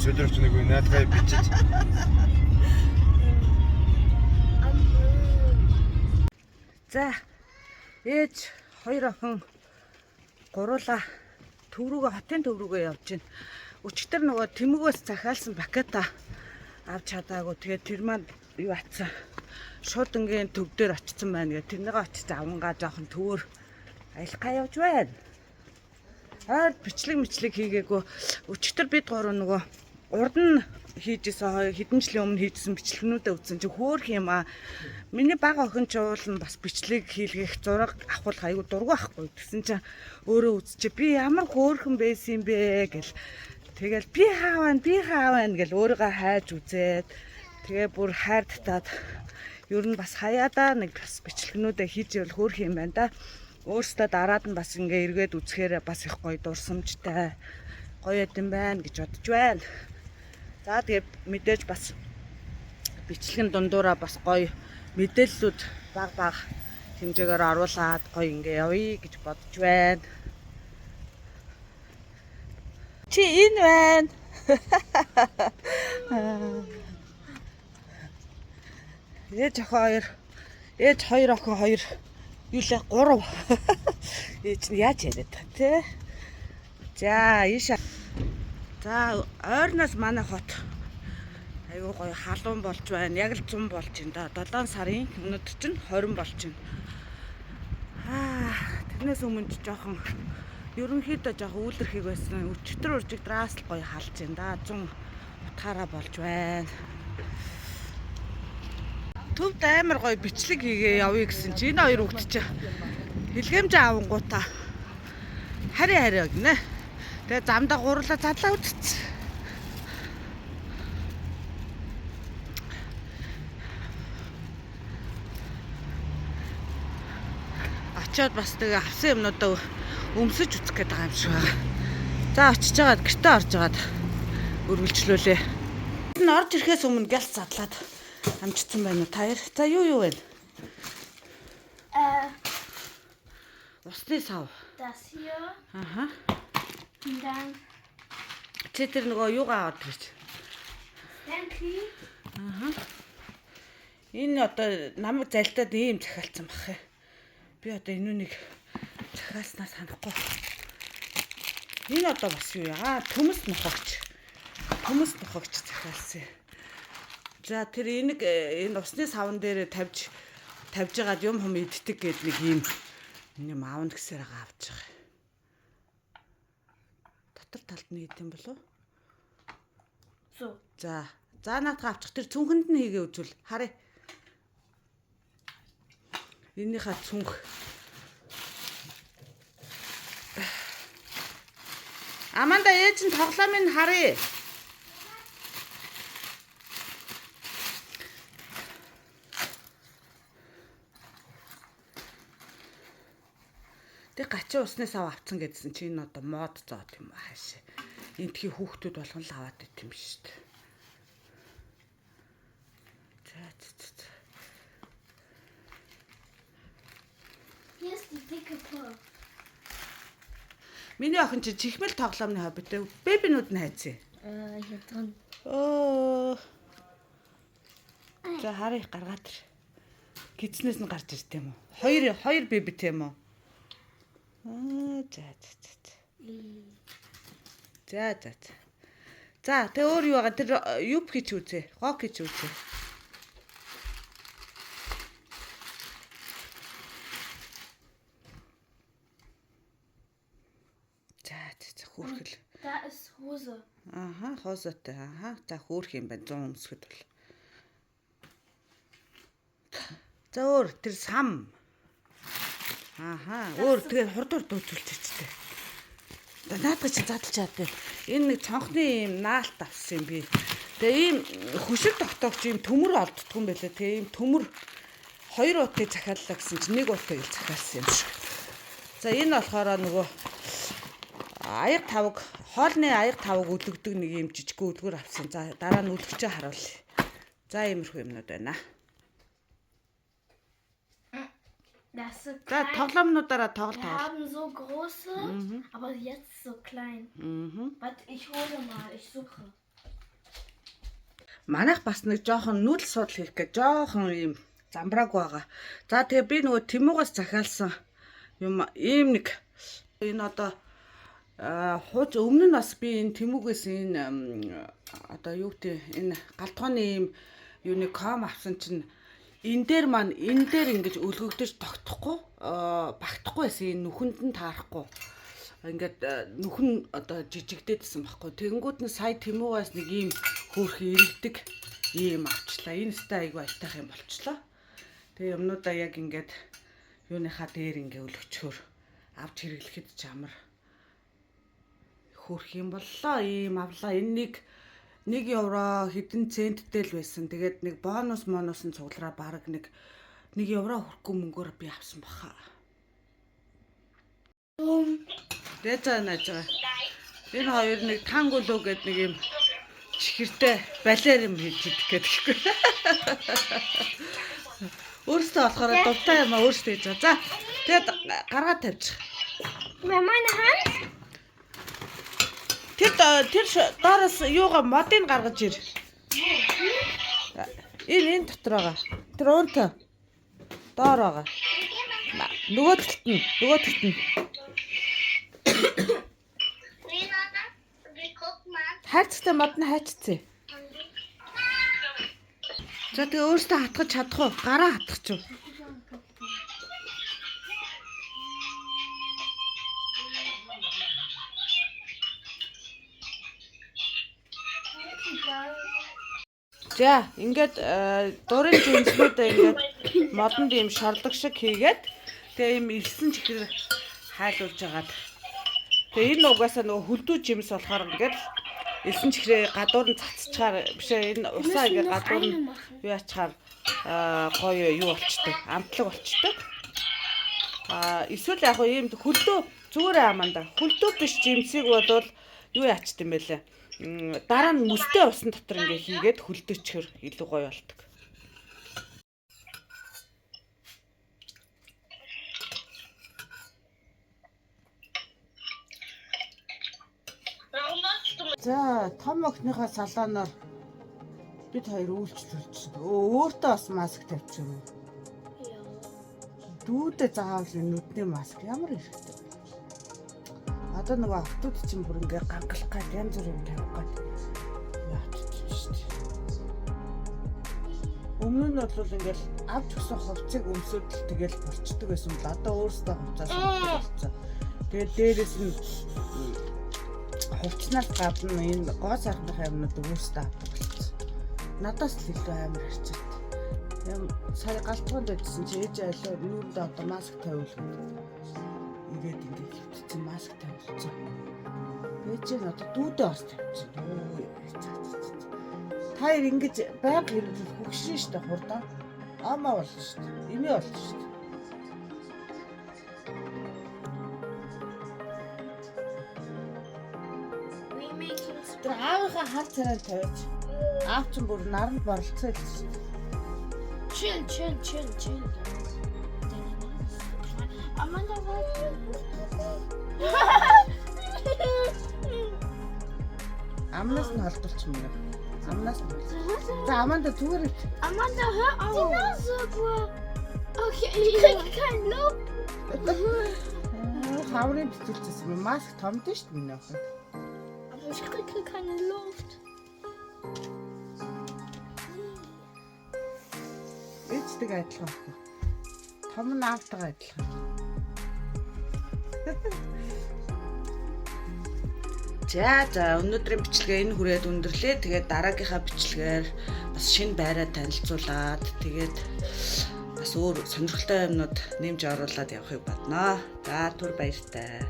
өдрөгч нэг наадхай бичиж. За ээж хоёр охин гуруула төв рүүгээ хотын төв рүүгээ явж байна. Өчигдөр нөгөө Тэмүгээс захиалсан пакета авч чадаагүй. Тэгээд тэр маань юу атсан? Шуудангийн төв дээр очсон байна гэ. Тэрнийгээ очиж авангаа жоохон төвөр аялахаа явж байна. Бичлэг хийгээгүй. Өчигдөр бид гурав нөгөө урд нь хийжсэн хэдэн жилийн өмнө хийжсэн бичлэгнүүдээ үзсэн чи хөөх юм аа. Миний бага охин ч уулна бас бичлэг хийлгэх зураг авах айгу дургу ахгүй. Тэгсэн чинь өөрөө үзчихээ би ямар хөөхөн байсан юм бэ гэл. Тэгэл би хаавна гэл өөрийгөө хайж үзээд тэгээ бүр хайртаад ер нь бас хаяада нэг бас бичлэгнүүдээ хийж ивэл хөөх юм байна да. Өөртөө дараад нь бас ингээ эргээд үзэхээр бас их гоё дурсамжтай гоё юм байна гэж бодож байна. За тэгээ мэдээж бас бичлэгэн дундуура бас гоё мэдээллүүд баг хэмжээгээр оруулаад гоё ингээ явъя гэж бодож байна. Чи энэ байна. Ээж хоёр охин хоёр юу лээ 3. Ээж нь яаж яриад та тий. За ийш. За ойрноос манай хот айгуу гоё халуун болж байна. Яг л 100 болж байна да. 7 сарын өнөөдөр чинь 20 болж байна. Тэрнээс өмнө ч жоохон ерөнхийдөө жоохон үйлэрхийг байсан. Өчтөр уржигдраас л гоё халж байна да. 100 утгаараа болж байна. Төвд амар гоё бичлэг хийгээ явъя гэсэн чи энэ хоёр хүүхэд чи хэлгэмж аавангуудаа хараа гинэ. Тэгээ замдаа гурлаа задлаа үтц. Очоод бас тэгээ авсан юмнуудаа өмсөж үзэх гээд байгаа юм шиг байна. За очиж жагаад гэртээ орж жагаад өргөлжлүүлээ. Энэ орж ирэхээс өмнө гэлц задлаад амжицсан байна уу таяр? За юу вэ? Усны сав. Das hier. Aha. Und dann Чи тэр нөгөө юугаа аваад ирж? Stanley. Энэ одоо намайг залдаад ийм захиалсан бах ээ. Би одоо энүүнийг захиалснаа санахгүй. Энэ одоо бас юу яа? Төмөс нохогч захиалсан. За тэр энэ усны савн дээр тавьж жагаад юм иддэг гэдэг нэг юм аавн гэсээр байгаа авч байгаа. Дотор талд нь идэм болов? За наатаа авчих тэр цүнхэнд нь хийгээ үзвэл харъя. Энийхээ цүнх. Аманда ээж нь тоглоомын харъя. Тэг гачаа усны сав авцсан гэдсэн чи энэ одоо мод зоод юм аа хаашаа. Энтхий хүүхдүүд болгон л аваад ит юм шүү дээ. За. Hier ist die dicke Puppe. Миний охин чи чихмэл тоглоомны хоббитэй бэбинүүд нь хайцсан. Hier drin. За харъя гаргаад ир. Гидснээс нь гарч ирт юм уу? Хоёр бэбитэй юм уу? За. За тэг өөр юу байгаа тэр юп хийж үзье. Гок хийж үзье. За хөөрхөл. Da ist Hose. Хозотой. За хөөрх юм байна 100 өмсгöd бол. За өөр тэр сам. Өөр тэгээ хурдуур дүүцүүлж чичтэй. Наадах чи задлж чаддаг. Энэ нэг цонхны юм наалт авсан юм би. Тэгээ ийм хөшиг тогтоогч ийм төмөр олддгүй юм байлаа. Тэгээ ийм төмөр 2 утгыг захиаллаа гэсэн чи 1 утгыг л захиалсан юм шиг. За энэ болохоор нөгөө аяг тавг хоолны аяг тавг өдөгдөг нэг юм жижиг өдгөр авсан. За дараа нь өдгөчөө харуулъя. За иймэрхүү юмнууд байна. Da тоглоомнуудаараа тоглолт. Wir haben so große, aber jetzt so klein. Warte, ich hole mal, ich suche. Манайх бас нэг жоохон нүүдэл судал хийх гэж жоохон ийм замбрааг байгаа. За тэгээ би нөгөө Тэмүгээс захиалсан юм ийм нэг энэ одоо хууч өмнө нь бас би энэ Тэмүгээс энэ одоо юу гэдэг энэ галтгооны ийм юуны ком авсан чинь энэ дээр ингэж өлгөгдөж тогтохгүй багтахгүй байсан энэ нүхэнд нь таарахгүй ингээд нүхэн одоо жижигдээдсэн байхгүй тэгэнгүүт нь сая Тэмүгээс нэг ийм хөөрхөн иргэдэг ийм авчлаа энэ стай айгу айтах юм болчлоо тэгээ юмнуудаа яг ингээд юуныхаа дээр ингээ өлгчхөр авч хэрэглэхэд ч амар хөөрх юм боллоо ийм авлаа энэ 1 евро хэдэн центтэй л байсан. Тэгээд нэг бонус нь цуглараа баг нэг 1 евро хүрэхгүй мөнгөөр би авсан баха. Дэжа наажаа. Энэ хоёр нэг тангулуу гэд нэг юм чихэртэй балер юм хийж идэх гэдэггүй. Өөрөөсөө болохоор дуртай юм өөрөөсөө хийж байгаа. За тэгээд гаргаад тавьчих. Meine Hand? Тэр доороос юугаа модыг гаргаж ир. Энэ дотор байгаа. Тэр уунтай. Доор байгаа. Нөгөө талд нь. Хайцтай мод нь хайцтай. За тэгээ өөрөөсөө хатгаж чадах уу? Гараа хатгах уу? За ингээд дурын жимснүүдээ ингээд модонд ийм шорлог шиг хийгээд тэгээ ийм элсэн чихэр хайлуулж агаад тэгээ энэ угаасаа нөгөө хөлдөө жимс болохоор ингээд элсэн чихрээ гадуур нь цацчихаар бишээ энэ усаа ингээд гадуур нь юу ячаар гоё юу болчдөг амтлаг болчдөг эсвэл яг ийм хөлдөө зүгээр аманда хөлдөө биш жимсийг бодвол юу яачт юм бэлээ дараа нь мөстэй усан дотор ингээ хийгээд хөлдөөчхөр илүү гоё болдог. За том охиныхаа салаанаар бид хоёр үйлчлүүлчихсэн. Өөртөө бас маск тавьчихсан юм. Дүүдээ заавал нүдний маск ямар хэрэгтэй. Одоо нөгөө автууд чинь бүр ингээ гангалах гад янз бүрийн тавих гад яатчих шүү дээ. Өмнө нь бол ингээл авч өгсөн хувцсыг өмсөдөл тэгэл болчдөг байсан бол одоо өөрсдөө хувцаас болчихсон. Тэгээд дээрээс нь хувцснаас гадна энэ гоо сархных юмнууд өөрсдөө авдаг болсон. Надаас л илүү амар харчаад. Сая галтгоонд байсан чи ээж аялаа нүүрэндээ одоо маск тавиулах. Ингээд ингээд хөвцсөн маск тавьчихсан. Ээж нь одоо дүүдээ бас тавьчихсан. Та хоёр ингэж байнга хэрэглэх хөгшин штэ хурдан. Амаа болно штэ. Имээ болно штэ. Тэр аавынхаа хар царай тавьж. Аав ч бүр наранд боролцоо л штэ. Chill. Amanda, Амнаас нь холдуулчих юм байна. Амнаас нь. За Аманда зүгээр. Amanda, hör auf. Okay, ich krieg kein Lob. Хаврын битүүлчихсэн юм. Маск томд шүү дээ миний охин. Aber ich krieg keine Luft. Эцдэг адилхан байхгүй. Том нь аавтайгаа адилхан. За өнөөдрийн бичлэгээ энэ хүрээд өндөрлөө. Тэгээд дараагийнхаа бичлэгээр бас шинэ байраа танилцуулаад тэгээд бас өөр сонирхолтой юмнууд нэмж оруулаад явахыг бодноо. За түр баяртай.